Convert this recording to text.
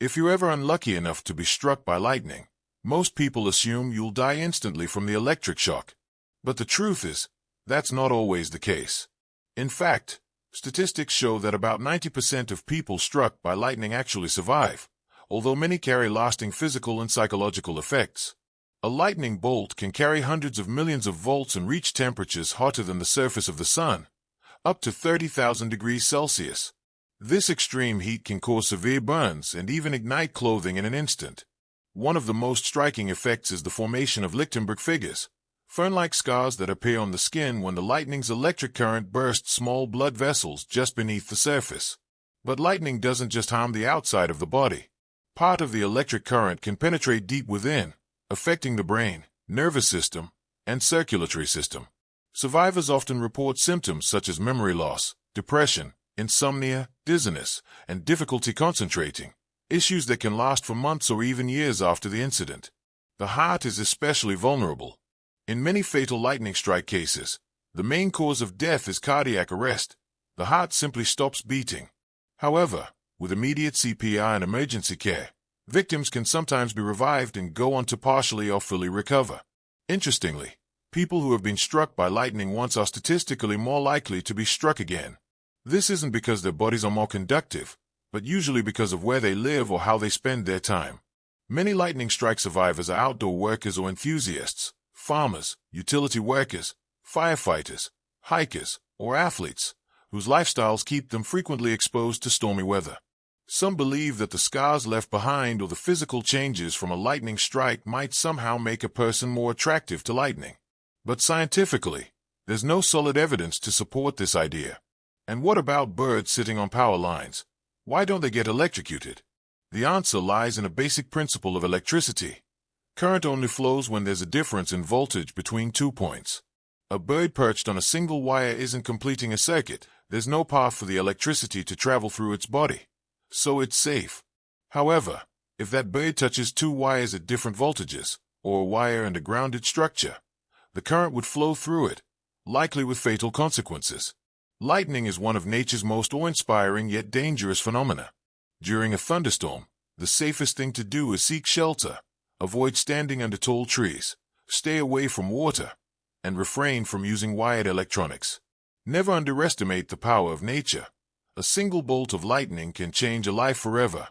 If you're ever unlucky enough to be struck by lightning, most people assume you'll die instantly from the electric shock. But the truth is, that's not always the case. In fact, statistics show that about 90% of people struck by lightning actually survive, although many carry lasting physical and psychological effects. A lightning bolt can carry hundreds of millions of volts and reach temperatures hotter than the surface of the sun, up to 30,000 degrees Celsius. This extreme heat can cause severe burns and even ignite clothing in an instant. One of the most striking effects is the formation of Lichtenberg figures, fern-like scars that appear on the skin when the lightning's electric current bursts small blood vessels just beneath the surface. But lightning doesn't just harm the outside of the body. Part of the electric current can penetrate deep within, affecting the brain, nervous system, and circulatory system. Survivors often report symptoms such as memory loss, depression, insomnia, dizziness, and difficulty concentrating, issues that can last for months or even years after the incident. The heart is especially vulnerable. In many fatal lightning strike cases, the main cause of death is cardiac arrest. The heart simply stops beating. However, with immediate CPR and emergency care, victims can sometimes be revived and go on to partially or fully recover. Interestingly, people who have been struck by lightning once are statistically more likely to be struck again. This isn't because their bodies are more conductive, but usually because of where they live or how they spend their time. Many lightning strike survivors are outdoor workers or enthusiasts, farmers, utility workers, firefighters, hikers, or athletes, whose lifestyles keep them frequently exposed to stormy weather. Some believe that the scars left behind or the physical changes from a lightning strike might somehow make a person more attractive to lightning. But scientifically, there's no solid evidence to support this idea. And what about birds sitting on power lines? Why don't they get electrocuted? The answer lies in a basic principle of electricity. Current only flows when there's a difference in voltage between 2 points. A bird perched on a single wire isn't completing a circuit. There's no path for the electricity to travel through its body, so it's safe. However, if that bird touches 2 wires at different voltages, or a wire and a grounded structure, the current would flow through it, likely with fatal consequences. Lightning is one of nature's most awe-inspiring yet dangerous phenomena. During a thunderstorm, the safest thing to do is seek shelter, avoid standing under tall trees, stay away from water, and refrain from using wired electronics. Never underestimate the power of nature. A single bolt of lightning can change a life forever.